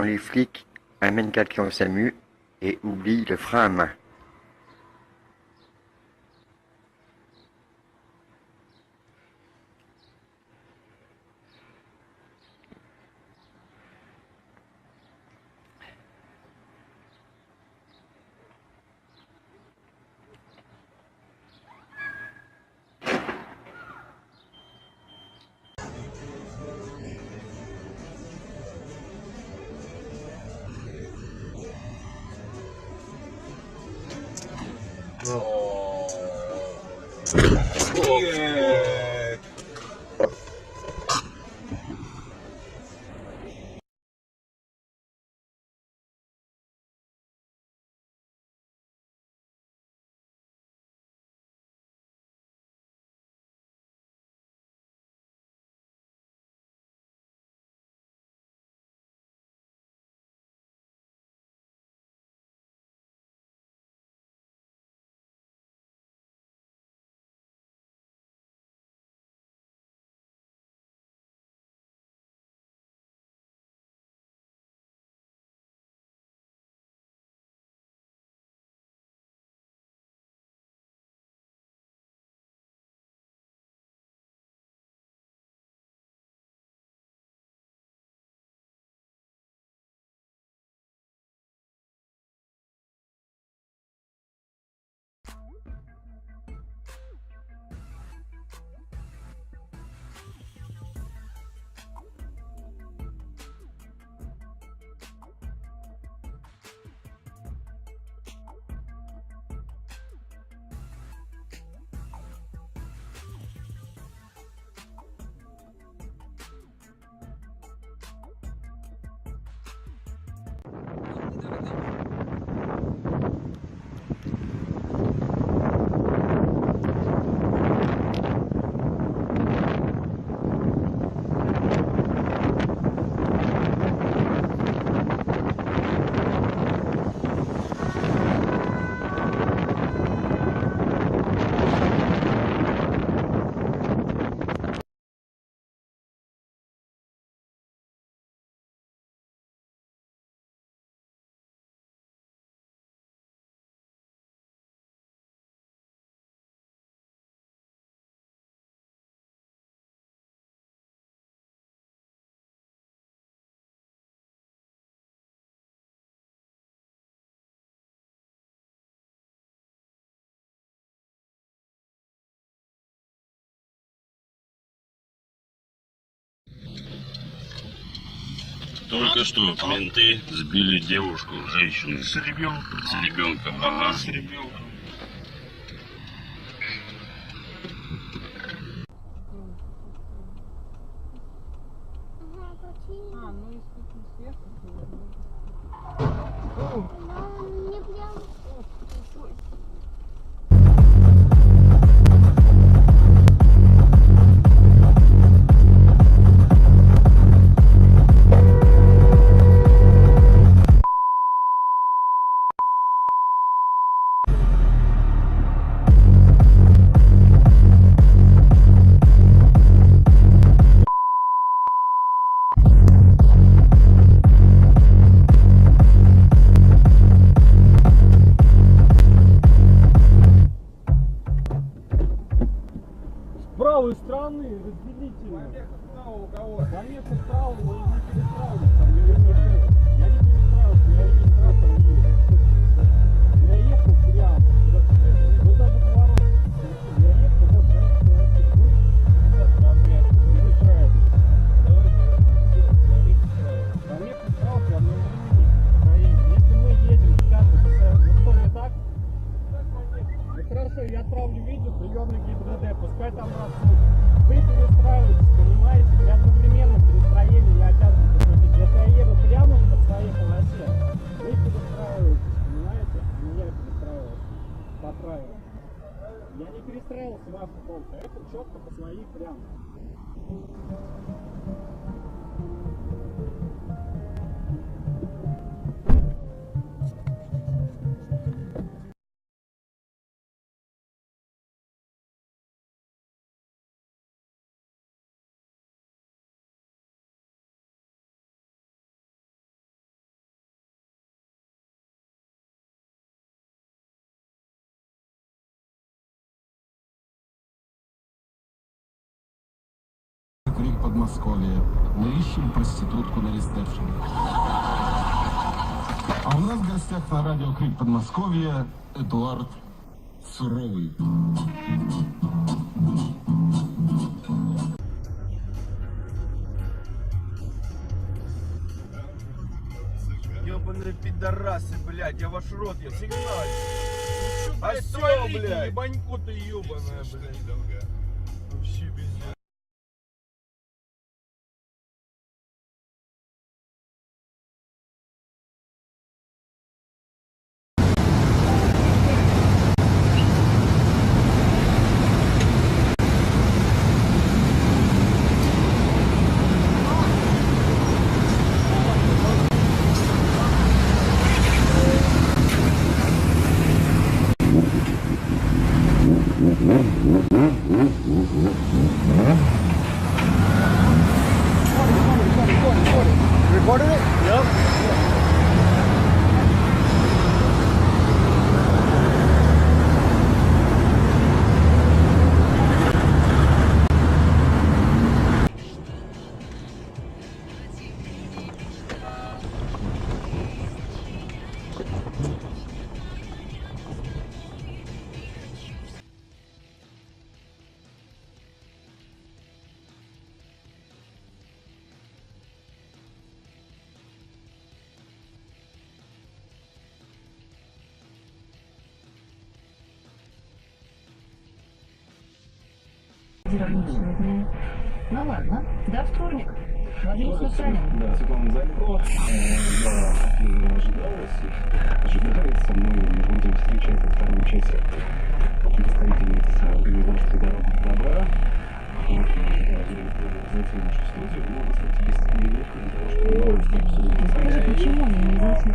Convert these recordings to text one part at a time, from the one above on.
Les flics amènent quelqu'un au SAMU et oublient le frein à main. Только что менты сбили девушку, женщину. С ребенком. С ребенком. Ага. С ребенком. Ну если тут сверху, Но мне прям... С правой стороны разделительно. Помеха справа у кого? Помеха справа, но не перестраиваться. Я не перестраивался, я регистратор не есть. Я ехал прямо. Вот даже поворот. Я ехал, вот, знаете, помеха справа прямо на линии. Если мы едем с пятой, ну что не так? Ну хорошо, я отправлю видео, приемный ГИБДД, пускай там рассудят. Вы перестраиваетесь, понимаете? И одновременно перестроение не обязан допустить. Если я еду прямо по своей полосе, вы перестраиваетесь, понимаете? А не я перестраивался по правилам. Я не перестраивался в вашу полку, это четко по своей прямо. Подмосковье. Мы ищем проститутку на ресепшене. А у нас в гостях на радио Крик Подмосковье Эдуард Суровый. Ёбаные пидорасы, блядь, я ваш рот, я сигналю. А всё, блядь. Ебаньку ты ёбаная, блядь. Вообще пиздец. Ироничного дня. Ну ладно, до вторника. Надеюсь, Наталья. Да, Светлана Залькова. Я ожидается, мы будем встречать во второй части представительниц организации «Дорога добра». Вот, зайти в нашу студию, но, кстати, без минут для того, чтобы новости обсудить. Скажи, почему они не зайти?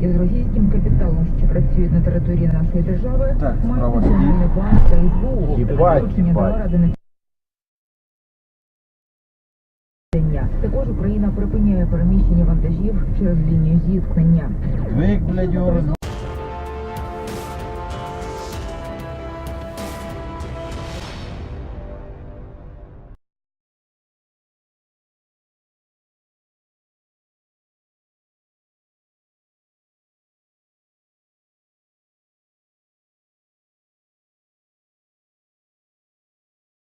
Із російським капіталом, що працює на території нашої держави, Так, мають справа Національний банк та СБУ. Їбать, Доручення їбать. дала Рада національного. Також Україна припиняє переміщення вантажів через лінію зіткнення. Вик, блядь,